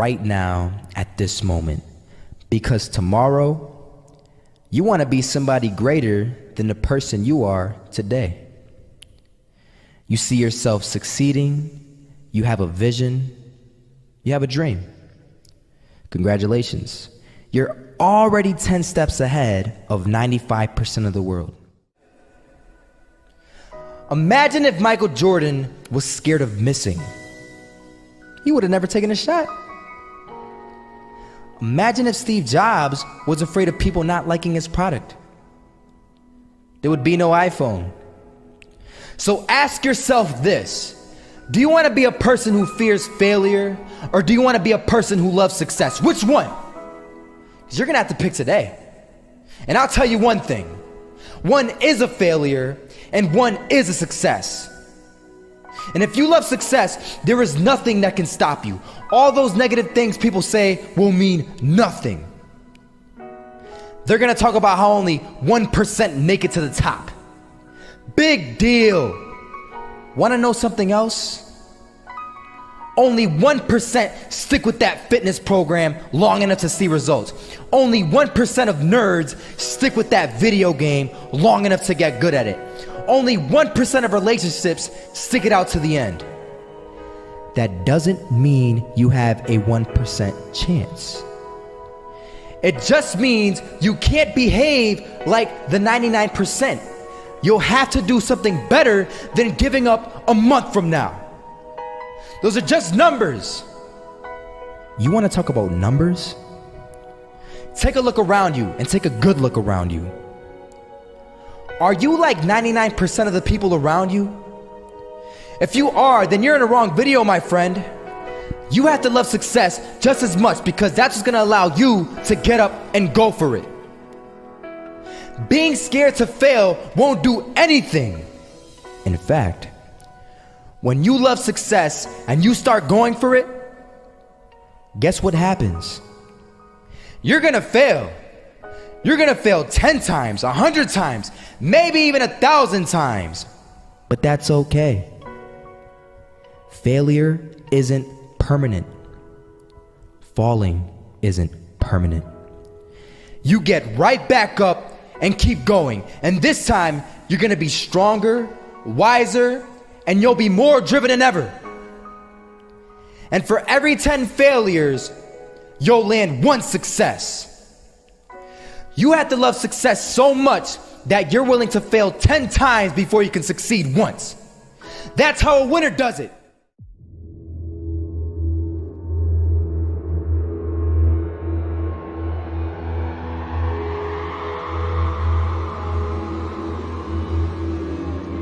right now at this moment. Because tomorrow, you want to be somebody greater than the person you are today. You see yourself succeeding, you have a vision, you have a dream. Congratulations. You're already 10 steps ahead of 95% of the world. Imagine if Michael Jordan was scared of missing. He would have never taken a shot. Imagine if Steve Jobs was afraid of people not liking his product. There would be no iPhone. So ask yourself this: do you want to be a person who fears failure, or do you want to be a person who loves success? Which one? Because you're going to have to pick today. And I'll tell you one thing: one is a failure and one is a success. And if you love success, there is nothing that can stop you. All those negative things people say will mean nothing. They're gonna talk about how only 1% make it to the top. Big deal. Wanna know something else? Only 1% stick with that fitness program long enough to see results. Only 1% of nerds stick with that video game long enough to get good at it. Only 1% of relationships stick it out to the end. That doesn't mean you have a 1% chance. It just means you can't behave like the 99%. You'll have to do something better than giving up a month from now. Those are just numbers. You want to talk about numbers? Take a look around you and take a good look around you. Are you like 99% of the people around you? If you are, then you're in the wrong video, my friend. You have to love success just as much, because that's what's gonna allow you to get up and go for it. Being scared to fail won't do anything. In fact, when you love success and you start going for it, guess what happens? You're gonna fail. You're gonna fail 10 times, 100 times, maybe even 1,000 times. But that's okay. Failure isn't permanent. Falling isn't permanent. You get right back up and keep going. And this time, you're gonna be stronger, wiser, and you'll be more driven than ever. And for every 10 failures, you'll land one success. You have to love success so much that you're willing to fail 10 times before you can succeed once. That's how a winner does it.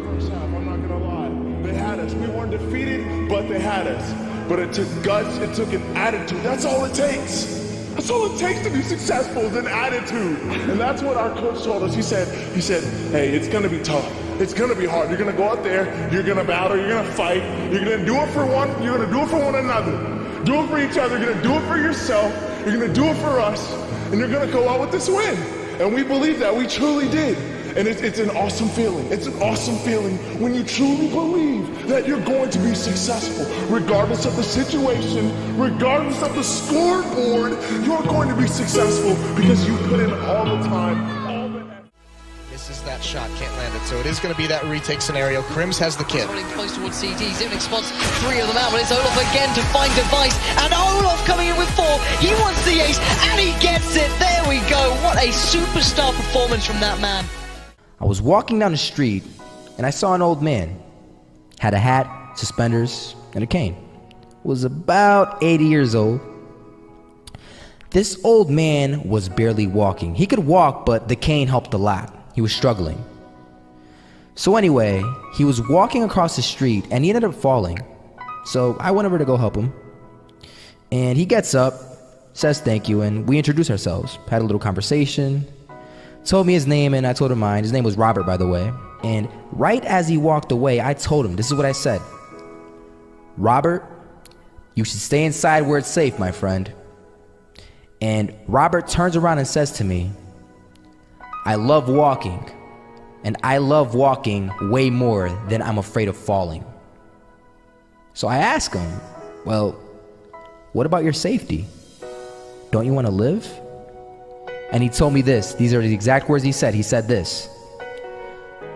First half, I'm not gonna lie. They had us. We weren't defeated, but they had us. But it took guts, it took an attitude. That's all it takes. That's all it takes to be successful, is an attitude. And that's what our coach told us. He said, hey, it's gonna be tough. It's gonna be hard. You're gonna go out there, you're gonna battle, you're gonna fight, you're gonna do it for one, you're gonna do it for one another. Do it for each other, you're gonna do it for yourself, you're gonna do it for us, and you're gonna go out with this win. And we believe that, we truly did. And it's an awesome feeling. It's an awesome feeling when you truly believe that you're going to be successful. Regardless of the situation, regardless of the scoreboard, you're going to be successful because you put in all the time, all the effort. Misses that shot, can't land it. So it is going to be that retake scenario. Crims has the kid. Running close towards CT. Zimnik spots 3 of them out, but it's Olaf again to find device. And Olaf coming in with 4. He wants the ace, and he gets it. There we go. What a superstar performance from that man. I was walking down the street and I saw an old man. Had a hat, suspenders, and a cane. Was about 80 years old. This old man was barely walking. He could walk, but the cane helped a lot. He was struggling. So anyway, he was walking across the street and he ended up falling. So I went over to go help him. And he gets up, says thank you, and we introduced ourselves. Had a little conversation. Told me his name and I told him mine. His name was Robert, by the way. And right as he walked away, I told him, this is what I said. Robert, you should stay inside where it's safe, my friend. And Robert turns around and says to me, I love walking, and I love walking way more than I'm afraid of falling. So I ask him, well, What about your safety? Don't you want to live? And he told me this. These are the exact words he said. He said this: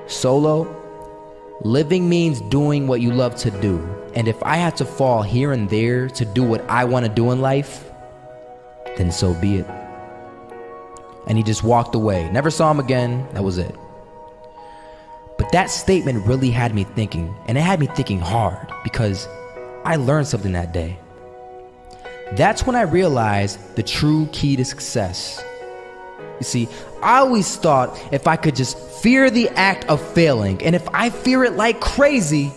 Solo, living means doing what you love to do. And if I had to fall here and there to do what I want to do in life, then so be it. And he just walked away. Never saw him again. That was it. But that statement really had me thinking, and it had me thinking hard, because I learned something that day. That's when I realized the true key to success. You see, I always thought if I could just fear the act of failing, and if I fear it like crazy,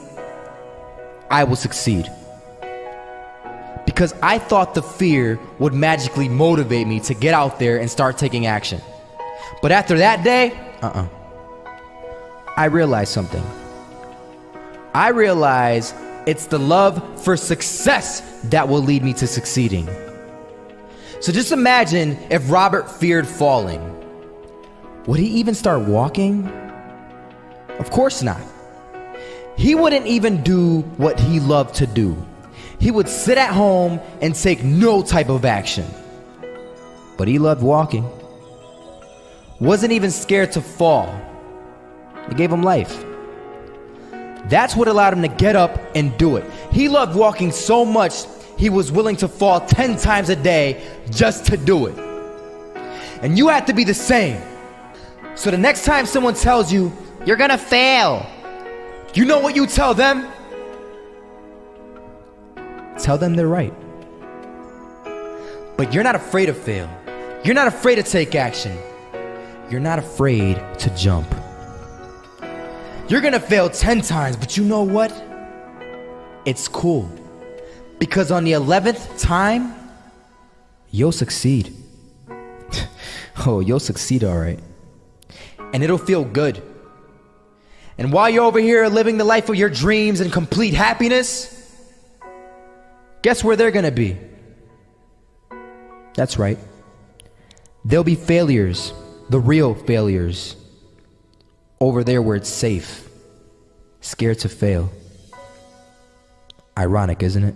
I will succeed. Because I thought the fear would magically motivate me to get out there and start taking action. But after that day, I realized something. I realized it's the love for success that will lead me to succeeding. So just imagine if Robert feared falling. Would he even start walking? Of course not. He wouldn't even do what he loved to do. He would sit at home and take no type of action. But he loved walking. Wasn't even scared to fall. It gave him life. That's what allowed him to get up and do it. He loved walking so much, he was willing to fall 10 times a day just to do it. And you have to be the same. So the next time someone tells you, you're gonna fail, you know what you tell them? Tell them they're right. But you're not afraid to fail. You're not afraid to take action. You're not afraid to jump. You're gonna fail 10 times, but you know what? It's cool. Because on the 11th time, you'll succeed. Oh, you'll succeed, all right. And it'll feel good. And while you're over here living the life of your dreams and complete happiness, guess where they're gonna be? That's right. They'll be failures, the real failures. Over there where it's safe, scared to fail. Ironic, isn't it?